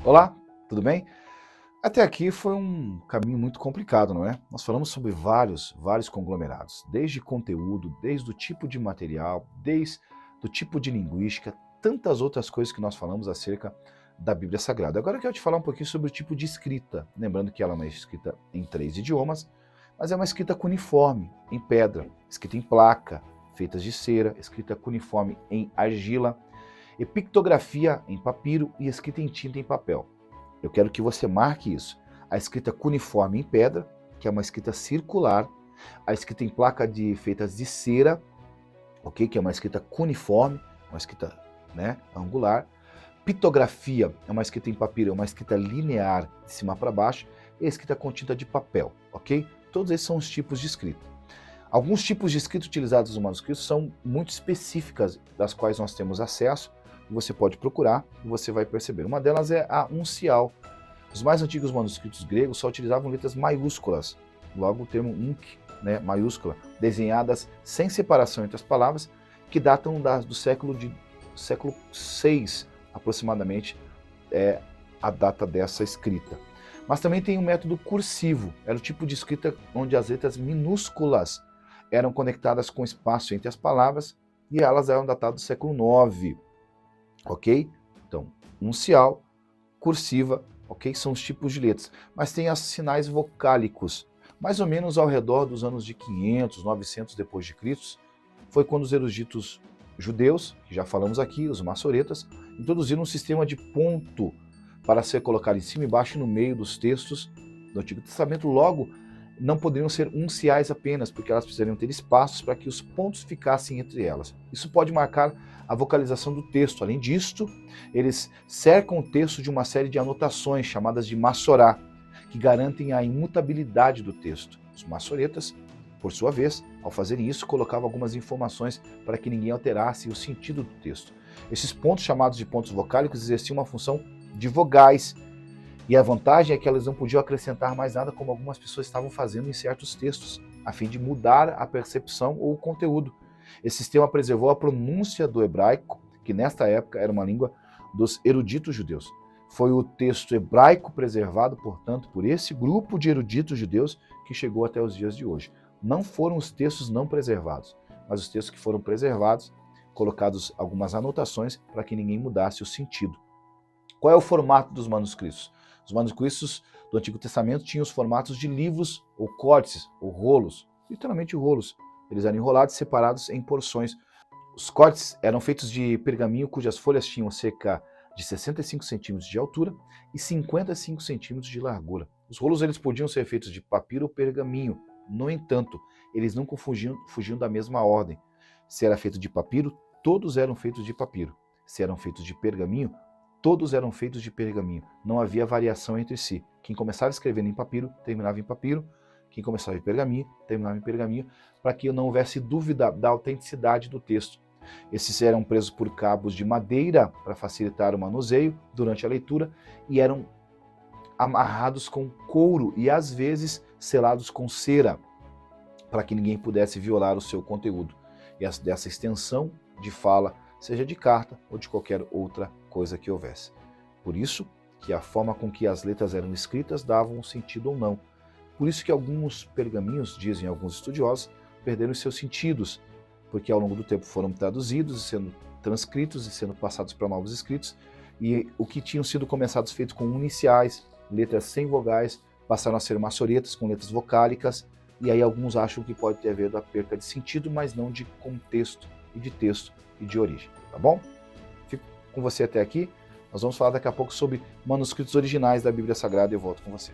Olá, tudo bem? Até aqui foi um caminho muito complicado, não é? Nós falamos sobre vários conglomerados, desde conteúdo, desde o tipo de material, desde o tipo de linguística, tantas outras coisas que nós falamos acerca da Bíblia Sagrada. Agora eu quero te falar um pouquinho sobre o tipo de escrita, lembrando que ela não é escrita em 3 idiomas, mas é uma escrita cuneiforme, em pedra, escrita em placa, feitas de cera, escrita cuneiforme em argila, e pictografia em papiro e escrita em tinta em papel. Eu quero que você marque isso. A escrita cuneiforme em pedra, que é uma escrita circular, a escrita em placa feitas de cera, ok? Que é uma escrita cuneiforme, uma escrita, né, angular. Pictografia é uma escrita em papiro, é uma escrita linear de cima para baixo, e a escrita com tinta de papel, ok? Todos esses são os tipos de escrita. Alguns tipos de escrita utilizados nos manuscritos são muito específicas, das quais nós temos acesso, e você pode procurar e você vai perceber. Uma delas é a uncial. Os mais antigos manuscritos gregos só utilizavam letras maiúsculas, logo o termo unc, né, maiúscula, desenhadas sem separação entre as palavras, que datam do século VI, aproximadamente, é a data dessa escrita. Mas também tem o método cursivo, era o tipo de escrita onde as letras minúsculas eram conectadas com espaço entre as palavras e elas eram datadas do século IX, ok? Então, uncial, cursiva, ok? São os tipos de letras. Mas tem os sinais vocálicos. Mais ou menos ao redor dos anos de 500, 900 depois de Cristo, foi quando os eruditos judeus, que já falamos aqui, os maçoretas, introduziram um sistema de ponto para ser colocado em cima e embaixo e no meio dos textos do Antigo Testamento. Logo, não poderiam ser unciais apenas, porque elas precisariam ter espaços para que os pontos ficassem entre elas. Isso pode marcar a vocalização do texto. Além disto, eles cercam o texto de uma série de anotações chamadas de massorá, que garantem a imutabilidade do texto. Os maçoretas, por sua vez, ao fazerem isso, colocavam algumas informações para que ninguém alterasse o sentido do texto. Esses pontos, chamados de pontos vocálicos, exerciam uma função de vogais, e a vantagem é que elas não podiam acrescentar mais nada, como algumas pessoas estavam fazendo em certos textos, a fim de mudar a percepção ou o conteúdo. Esse sistema preservou a pronúncia do hebraico, que nesta época era uma língua dos eruditos judeus. Foi o texto hebraico preservado, portanto, por esse grupo de eruditos judeus que chegou até os dias de hoje. Não foram os textos não preservados, mas os textos que foram preservados, colocados algumas anotações para que ninguém mudasse o sentido. Qual é o formato dos manuscritos? Os manuscritos do Antigo Testamento tinham os formatos de livros, ou códices, ou rolos, literalmente rolos. Eles eram enrolados e separados em porções. Os códices eram feitos de pergaminho cujas folhas tinham cerca de 65 centímetros de altura e 55 centímetros de largura. Os rolos eles podiam ser feitos de papiro ou pergaminho. No entanto, eles nunca fugiam da mesma ordem. Se era feito de papiro, todos eram feitos de papiro. Se eram feitos de pergaminho, todos eram feitos de pergaminho. Não havia variação entre si. Quem começava escrevendo em papiro, terminava em papiro. Quem começava em pergaminho, terminava em pergaminho, para que não houvesse dúvida da autenticidade do texto. Esses eram presos por cabos de madeira para facilitar o manuseio durante a leitura e eram amarrados com couro e às vezes selados com cera, para que ninguém pudesse violar o seu conteúdo. E dessa extensão de fala, seja de carta ou de qualquer outra coisa que houvesse. Por isso que a forma com que as letras eram escritas davam um sentido ou não. Por isso que alguns pergaminhos, dizem alguns estudiosos, perderam os seus sentidos, porque ao longo do tempo foram traduzidos, sendo transcritos e sendo passados para novos escritos, e o que tinham sido começados feitos com iniciais, letras sem vogais, passaram a ser maçoretas com letras vocálicas, e aí alguns acham que pode ter havido a perca de sentido, mas não de contexto e de texto e de origem, tá bom? Fico com você até aqui. Nós vamos falar daqui a pouco sobre manuscritos originais da Bíblia Sagrada e eu volto com você.